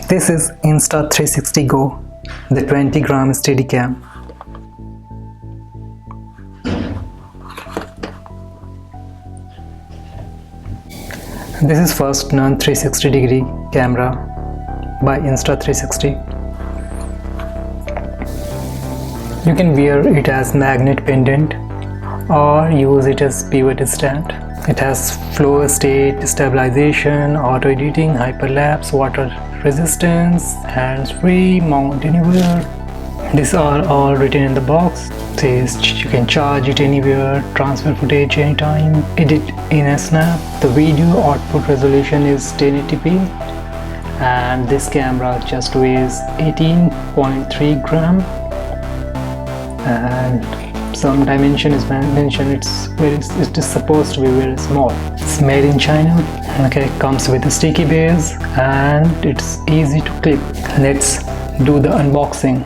This is Insta 360 Go, the 20-gram Steadicam. This is first non-360-degree camera by Insta 360. You can wear it as magnet pendant or use it as pivot stand. It has flow state stabilization, auto editing, hyperlapse, water resistance, hands-free, mount anywhere. These are all written in the box. Says you can charge it anywhere, transfer footage anytime, edit in a snap. The video output resolution is 1080p and this camera just weighs 18.3 gram and some dimension is mentioned. It is supposed to be very small. It's made in China. Okay, comes with a sticky base and it's easy to clip. Let's do the unboxing.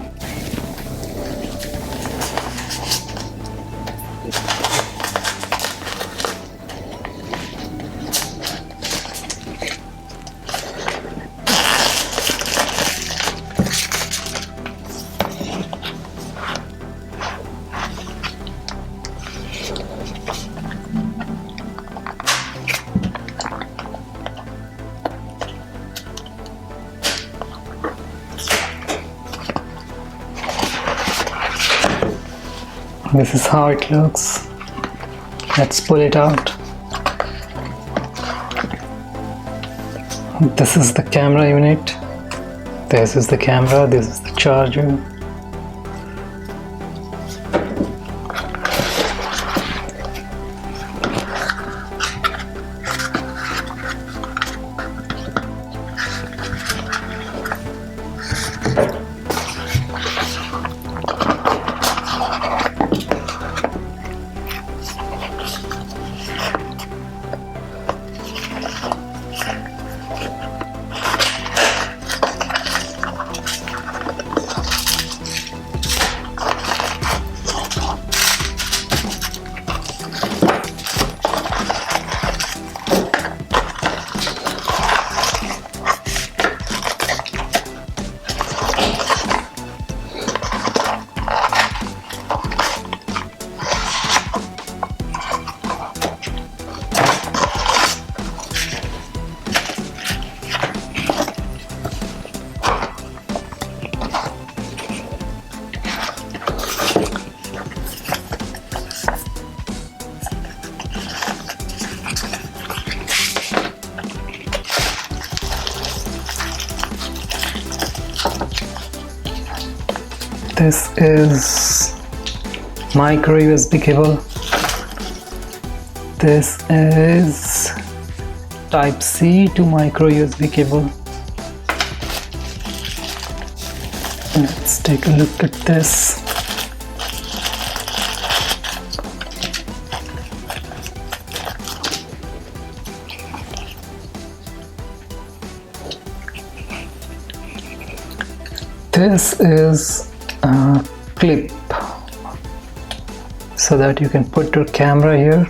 This is how it looks. Let's pull it out. This is the camera unit. This is the camera. This is the charger. This is micro USB cable. This is type C to micro USB cable. Let's take a look at this. This is a clip so that you can put your camera here.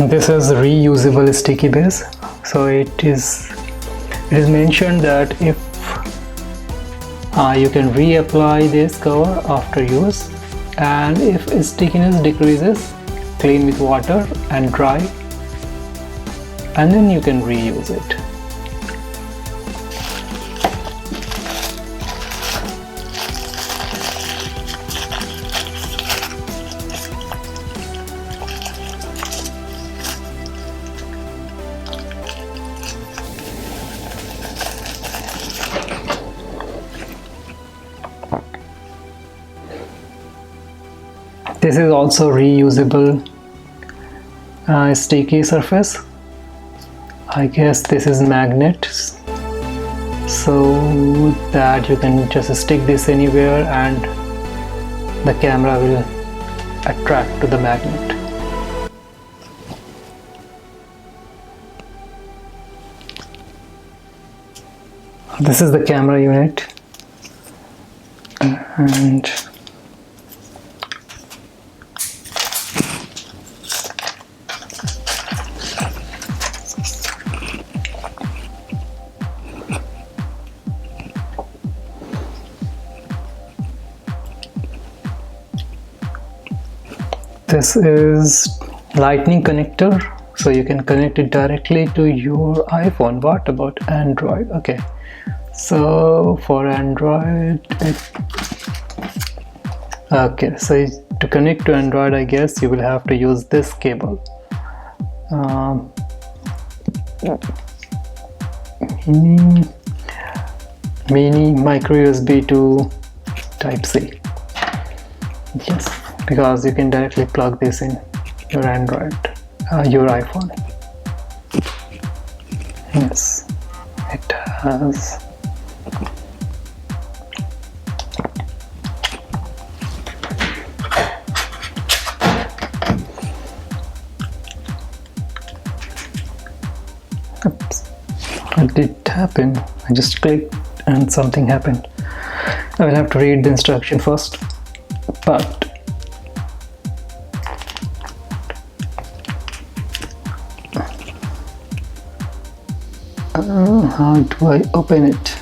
This is reusable sticky base, so it is mentioned that if you can reapply this cover after use, and if stickiness decreases, clean with water and dry, and then you can reuse it. This is also reusable sticky surface. I guess this is magnet so that you can just stick this anywhere and the camera will attract to the magnet. This is the camera unit, and this is lightning connector, so you can connect it directly to your iPhone. What about Android? Okay, so for Android so to connect to Android, I guess you will have to use this cable, mini micro USB to type C. Yes, because you can directly plug this in your Android, your iPhone. Yes, it has what did happen? I just clicked and something happened. I will have to read the instruction first, but how do I open it?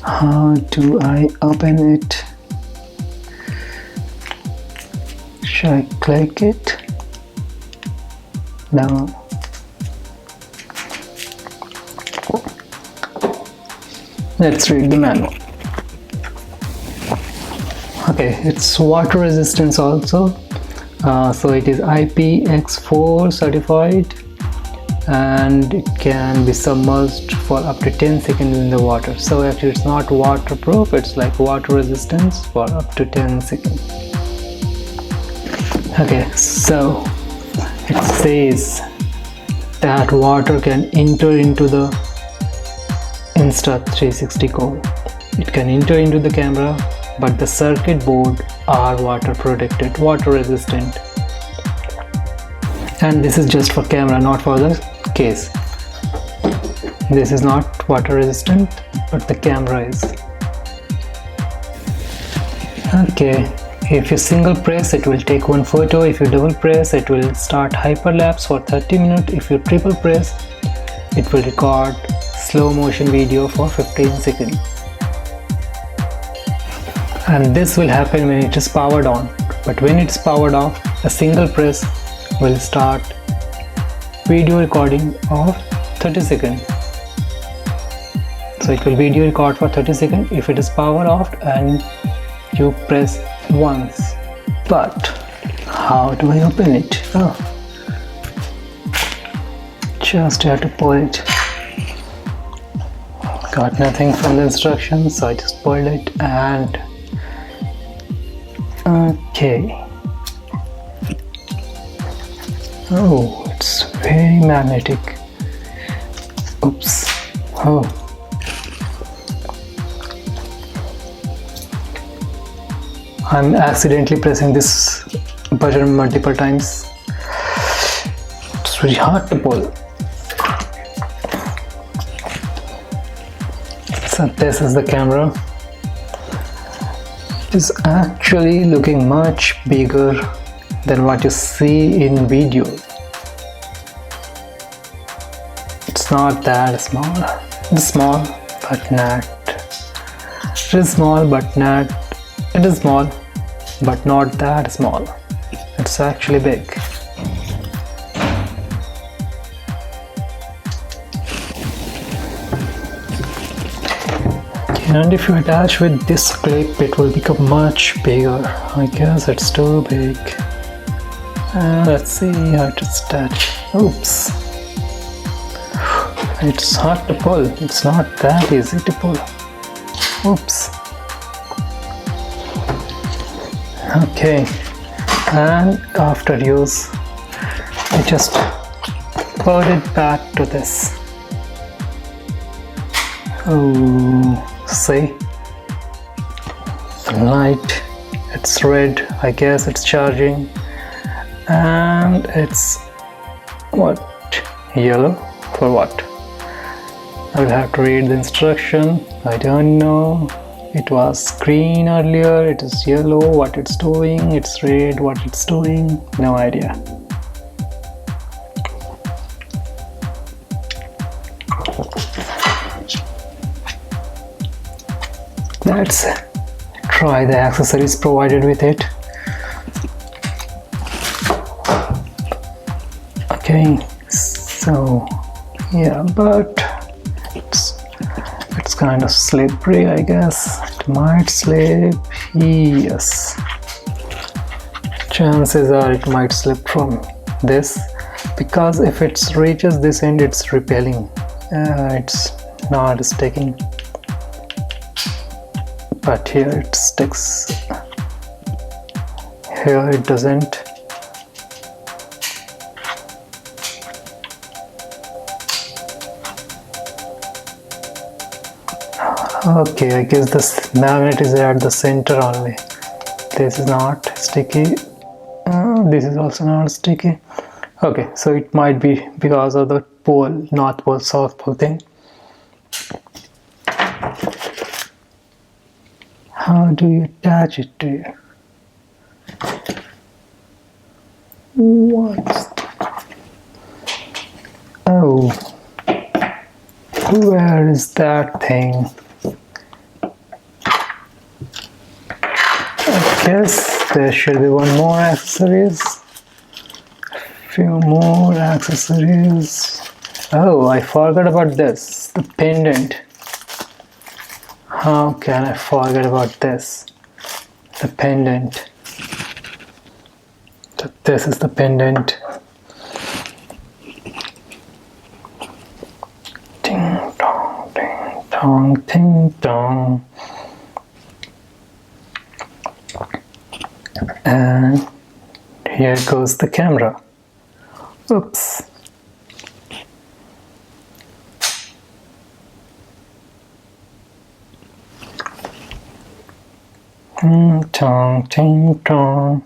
How do I open it? Should I click it? No. Let's read the manual. Okay, it's water resistance also. So it is IPX4 certified, and it can be submerged for up to 10 seconds in the water. So actually it's not waterproof, it's like water resistance for up to 10 seconds. Okay, so it says that water can enter into the Insta 360 code. It can enter into the camera, but the circuit board are water protected, water resistant. And this is just for camera, not for the case. This is not water resistant, but the camera is. Okay, if you single press, it will take one photo. If you double press, it will start hyperlapse for 30 minutes. If you triple press, it will record slow motion video for 15 seconds. And this will happen when it is powered on, but when it's powered off, a single press will start video recording of 30 seconds. So it will video record for 30 seconds if it is powered off and you press once. But how do I open it? Oh, just have to pull it. Got nothing from the instructions, so I just pulled it and okay. Oh, it's very magnetic. Oops. Oh. I'm accidentally pressing this button multiple times. It's really hard to pull. So this is the camera. It is actually looking much bigger than what you see in video. It's not that small. It's small but not. It is small but not. It is small but not that small. It's actually big. And if you attach with this clip, it will become much bigger. I guess it's too big. Let's see how to attach. Oops. It's hard to pull. It's not that easy to pull. Oops. Okay. And after use, I just put it back to this. Oh, see? The light, it's red. I guess it's charging. And it's what? Yellow? For what? I will have to read the instruction. I don't know. It was green earlier, it is yellow, what it's doing, it's red, what it's doing, no idea. Let's try the accessories provided with it. Okay, so yeah, but it's kind of slippery, I guess. It might slip. Yes, chances are it might slip from this, because if it reaches this end, it's repelling. It's not sticking, but here it sticks. Here it doesn't. Okay, I guess this magnet is at the center only. This is not sticky. This is also not sticky. Okay, so it might be because of the pole, north pole, south pole thing. How do you attach it to you? What? Oh, where is that thing? Yes, there should be one more accessories. Few more accessories. Oh, I forgot about this. The pendant. How can I forget about this? The pendant. So this is the pendant. Ding dong, ding dong, ding dong. And here goes the camera. Oops. Ting tong, ting tong.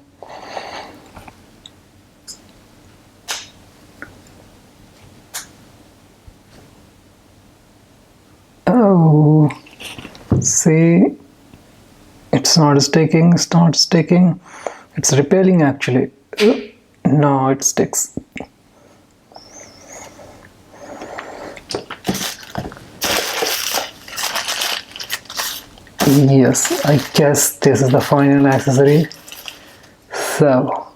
Oh, see, it's not sticking, it's not sticking. It's repelling actually. No, it sticks. Yes, I guess this is the final accessory. So,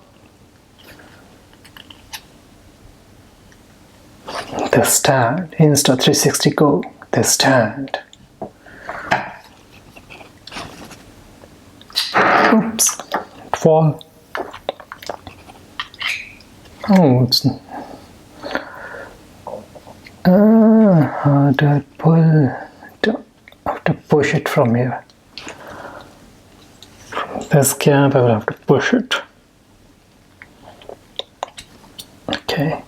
the stand, Insta 360 Go, the stand. Oops, it fall. Oh, it's how do I pull? I have to push it from here. From this cap, I will have to push it. Okay.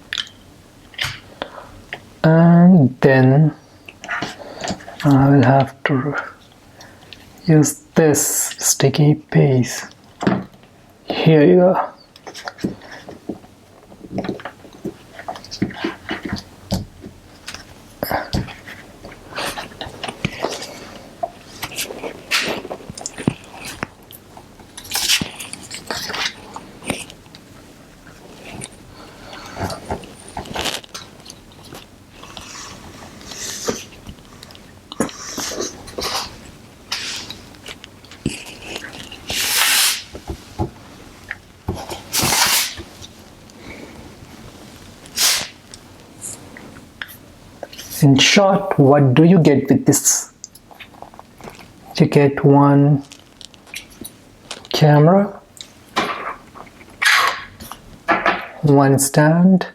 And then I will have to use this sticky piece. Here you go. In short, what do you get with this? You get one camera, one stand,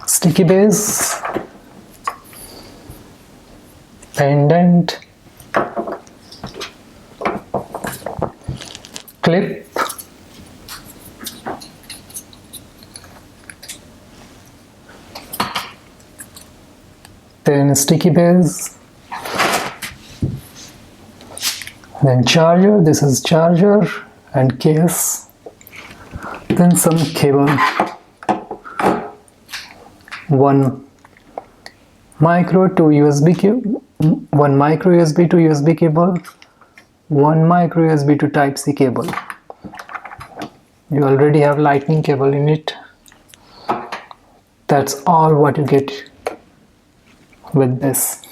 sticky base, pendant, clip, then sticky base, then charger. This is charger and case, then some cable, one micro to USB cable, one micro USB to USB cable, one micro USB to Type-C cable. You already have lightning cable in it. That's all what you get with this.